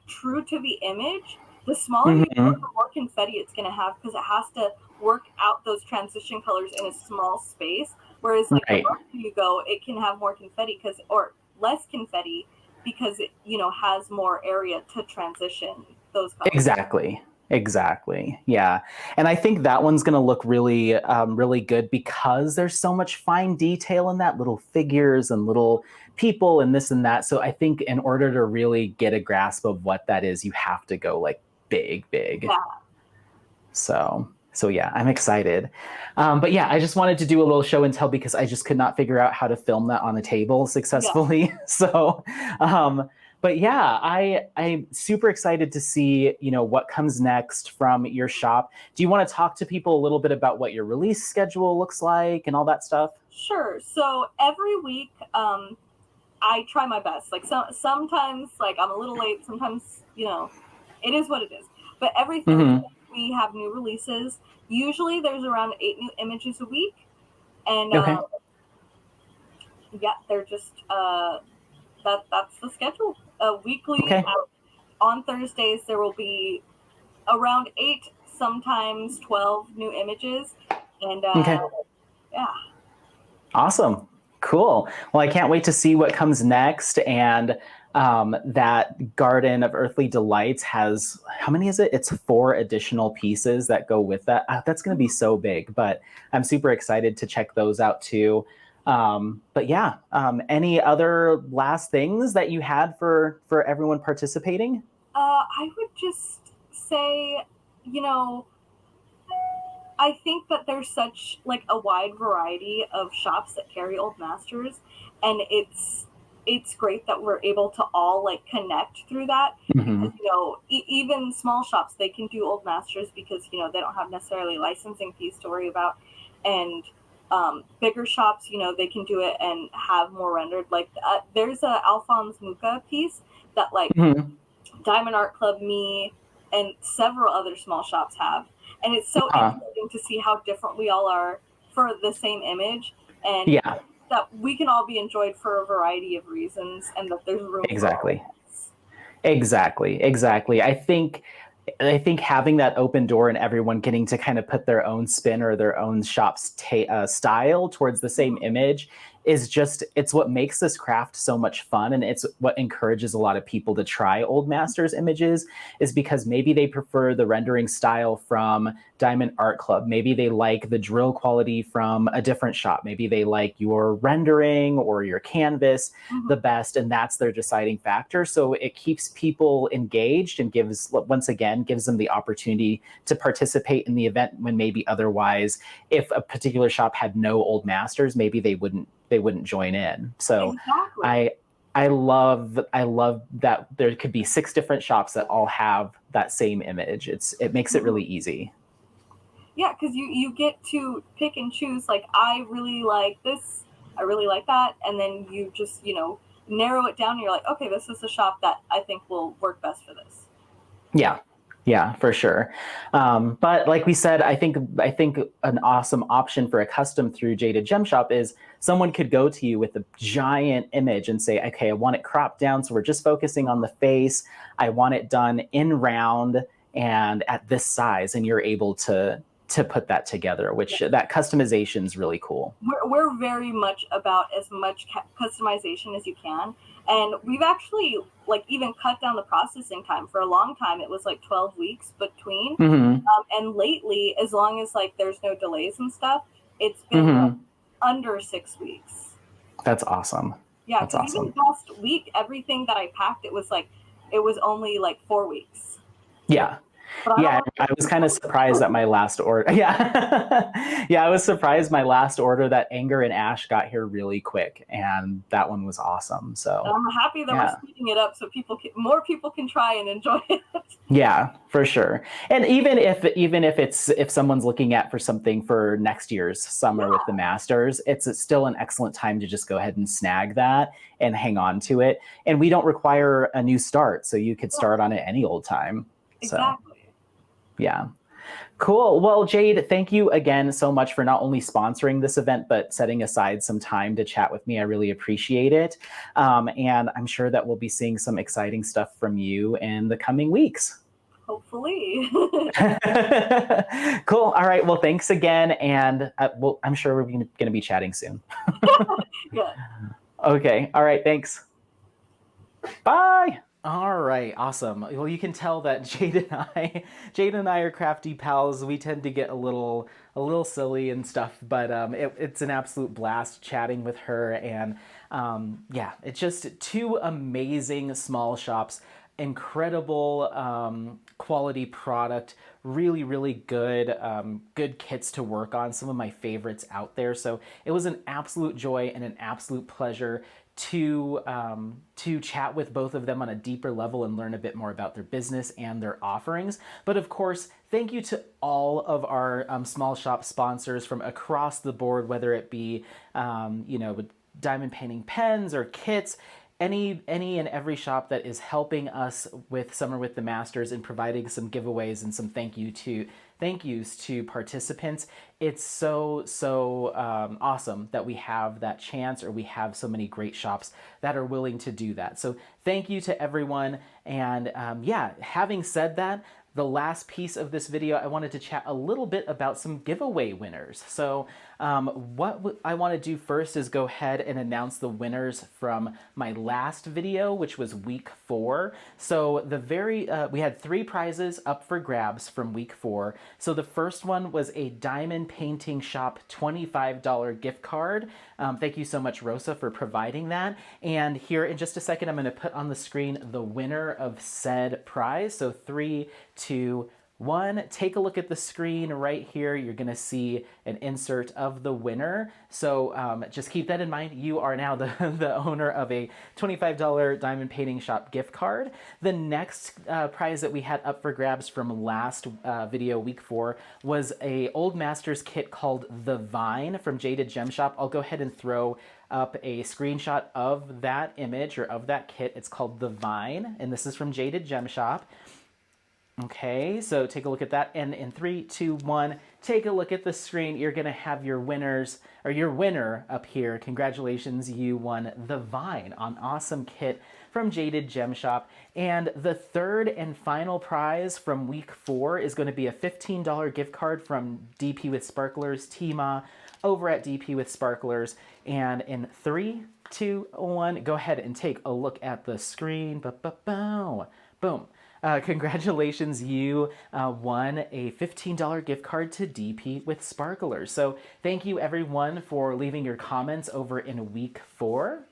true to the image, the smaller you go, the more confetti it's gonna have because it has to work out those transition colors in a small space. Whereas like the larger you go, it can have more confetti or less confetti because it, you know, has more area to transition those colors. Exactly. Yeah. And I think that one's going to look really, really good because there's so much fine detail in that, little figures and little people and this and that. So I think in order to really get a grasp of what that is, you have to go like big. Yeah. So yeah, I'm excited. But yeah, I just wanted to do a little show and tell because I just could not figure out how to film that on a table successfully. Yeah. So, but yeah, I'm super excited to see, you know, what comes next from your shop. Do you want to talk to people a little bit about what your release schedule looks like and all that stuff? Sure. So every week, I try my best. Like sometimes, like I'm a little late. Sometimes, you know, it is what it is. But every Thursday we have new releases. Usually there's around 8 new images a week, and yeah, they're just that's the schedule. Weekly. On Thursdays there will be around 8, sometimes 12 new images, and yeah. Awesome. Cool. Well, I can't wait to see what comes next. And that Garden of Earthly Delights has, how many is it? It's 4 additional pieces that go with that. That's going to be so big, but I'm super excited to check those out too. But yeah, any other last things that you had for everyone participating? I would just say, you know, I think that there's such like a wide variety of shops that carry Old Masters, and it's great that we're able to all like connect through that. Because, you know, even small shops, they can do Old Masters because, you know, they don't have necessarily licensing fees to worry about, and bigger shops, you know, they can do it and have more rendered. Like there's a Alphonse Mucha piece that like Diamond Art Club, me, and several other small shops have. And it's so interesting to see how different we all are for the same image. And that we can all be enjoyed for a variety of reasons, and that there's room Exactly. for all of us. Exactly. I think having that open door and everyone getting to kind of put their own spin or their own shop's style towards the same image is just, it's what makes this craft so much fun. And it's what encourages a lot of people to try Old Masters images, is because maybe they prefer the rendering style from Diamond Art Club. Maybe they like the drill quality from a different shop. Maybe they like your rendering or your canvas the best, and that's their deciding factor. So it keeps people engaged and gives, once again, gives them the opportunity to participate in the event when maybe otherwise, if a particular shop had no Old Masters, maybe they wouldn't join in. So Exactly. I love that there could be 6 different shops that all have that same image. It makes it really easy. Yeah, because you get to pick and choose, like, I really like this, I really like that, and then you just, narrow it down, and you're like, okay, this is the shop that I think will work best for this. Yeah, for sure. But like we said, I think an awesome option for a custom through Jaded Gem Shop is someone could go to you with a giant image and say, okay, I want it cropped down, so we're just focusing on the face. I want it done in round and at this size, and you're able to put that together, which that customization is really cool. We're very much about as much customization as you can, and we've actually even cut down the processing time. For a long time it was 12 weeks between, and lately, as long as there's no delays and stuff, it's been under 6 weeks. That's awesome. Yeah, because even last week, everything that I packed, it was only 4 weeks. Yeah. Yeah, I was kind of surprised at my last order. Yeah. Yeah, I was surprised my last order that Anger and Ash got here really quick, and that one was awesome. So I'm happy that we're speeding it up so more people can try and enjoy it. Yeah, for sure. And even if someone's looking at for something for next year's summer with the Masters, it's still an excellent time to just go ahead and snag that and hang on to it. And we don't require a new start, so you could start on it any old time. Exactly. So, yeah. Cool. Well, Jade, thank you again so much for not only sponsoring this event, but setting aside some time to chat with me. I really appreciate it. And I'm sure that we'll be seeing some exciting stuff from you in the coming weeks. Hopefully. Cool. All right. Well, thanks again. And I'm sure we're going to be chatting soon. Yeah. Okay. All right. Thanks. Bye. All right, awesome. Well, you can tell that Jade and I are crafty pals. We tend to get a little silly and stuff, but it's an absolute blast chatting with her. And yeah, it's just 2 amazing small shops, incredible quality product, really good good kits to work on, some of my favorites out there. So it was an absolute joy and an absolute pleasure to chat with both of them on a deeper level and learn a bit more about their business and their offerings. But of course, thank you to all of our small shop sponsors from across the board, whether it be with diamond painting pens or kits, any and every shop that is helping us with Summer with the Masters and providing some giveaways and some thank yous to participants. It's so awesome that we have that chance, or we have so many great shops that are willing to do that. So thank you to everyone. And yeah, having said that, the last piece of this video, I wanted to chat a little bit about some giveaway winners. So what I want to do first is go ahead and announce the winners from my last video, which was week 4. So we had 3 prizes up for grabs from week 4. So the first one was a Diamond Painting Shop $25 gift card. Thank you so much, Rosa, for providing that. And here in just a second, I'm going to put on the screen the winner of said prize. So 3, 2, 1. Take a look at the screen right here. You're going to see an insert of the winner. So just keep that in mind. You are now the owner of a $25 Diamond Painting Shop gift card. The next prize that we had up for grabs from last video, week 4, was a Old Masters kit called The Vine from Jaded Gem Shop. I'll go ahead and throw up a screenshot of that image or of that kit. It's called The Vine, and this is from Jaded Gem Shop. Okay, so take a look at that. And in 3, 2, 1, take a look at the screen. You're going to have your winners, or your winner up here. Congratulations, you won the Vine, an awesome kit from Jaded Gem Shop. And the third and final prize from week 4 is going to be a $15 gift card from DP with Sparklers, Tima, over at DP with Sparklers. And in 3, 2, 1, go ahead and take a look at the screen. Boom. Congratulations, you won a $15 gift card to DP with Sparklers. So thank you everyone for leaving your comments over in week 4.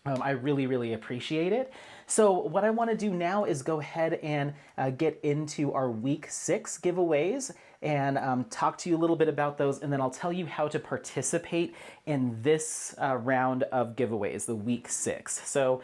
I really, really appreciate it. So what I want to do now is go ahead and get into our week 6 giveaways and talk to you a little bit about those, and then I'll tell you how to participate in this round of giveaways, the week 6. So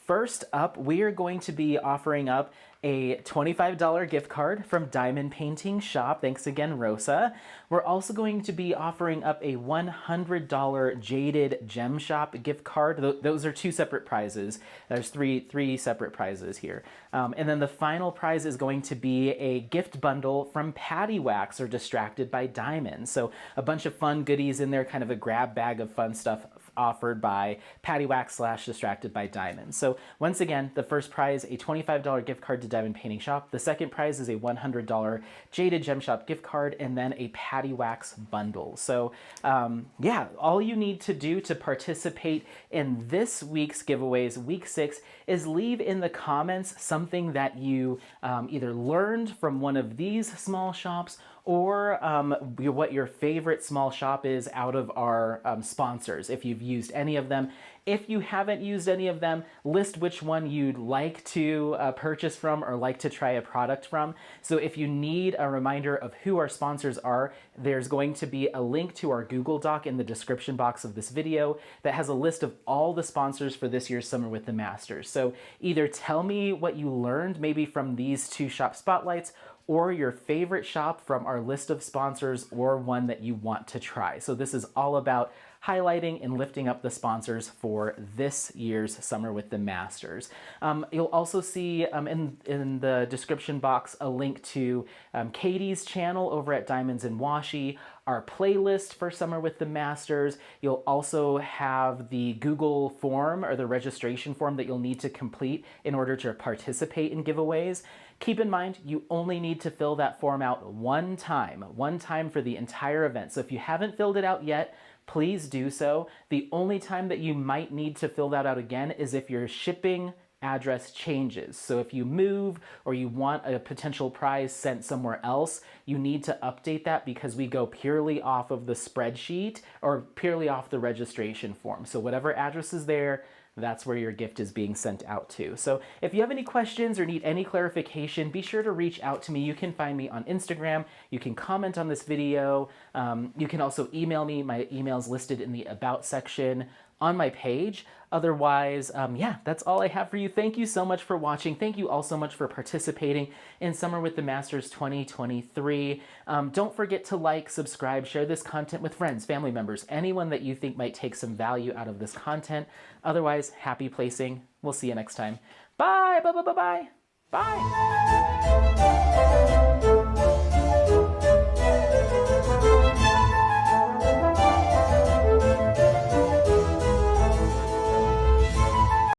first up, we are going to be offering up a $25 gift card from Diamond Painting Shop. Thanks again, Rosa. We're also going to be offering up a $100 Jaded Gem Shop gift card. Those are 2 separate prizes. There's three separate prizes here. And then the final prize is going to be a gift bundle from Patty Wax or Distracted by Diamond. So a bunch of fun goodies in there, kind of a grab bag of fun stuff offered by Patty Wax / Distracted by Diamond. So once again, the first prize, a $25 gift card to Diamond Painting Shop. The second prize is a $100 Jaded Gem Shop gift card, and then a Patty Wax bundle. So yeah, all you need to do to participate in this week's giveaways, week 6, is leave in the comments something that you either learned from one of these small shops, or what your favorite small shop is out of our sponsors, if you've used any of them. If you haven't used any of them, list which one you'd like to purchase from or like to try a product from. So if you need a reminder of who our sponsors are, there's going to be a link to our Google Doc in the description box of this video that has a list of all the sponsors for this year's Summer with the Masters. So either tell me what you learned maybe from these 2 shop spotlights, or your favorite shop from our list of sponsors, or one that you want to try. So this is all about highlighting and lifting up the sponsors for this year's Summer with the Masters. You'll also see in the description box a link to Katie's channel over at Diamonds and Washi, our playlist for Summer with the Masters. You'll also have the Google form, or the registration form, that you'll need to complete in order to participate in giveaways. Keep in mind, you only need to fill that form out one time for the entire event. So if you haven't filled it out yet, please do so. The only time that you might need to fill that out again is if your shipping address changes. So if you move, or you want a potential prize sent somewhere else, you need to update that, because we go purely off of the spreadsheet, or purely off the registration form. So whatever address is there, that's where your gift is being sent out to. So if you have any questions or need any clarification, be sure to reach out to me. You can find me on Instagram. You can comment on this video. You can also email me. My email is listed in the About section on my page. Otherwise, yeah, that's all I have for you. Thank you so much for watching. Thank you all so much for participating in Summer with the Masters 2023. Don't forget to like, subscribe, share this content with friends, family members, anyone that you think might take some value out of this content. Otherwise, happy placing. We'll see you next time. Bye, bye, bye, bye, bye. Bye.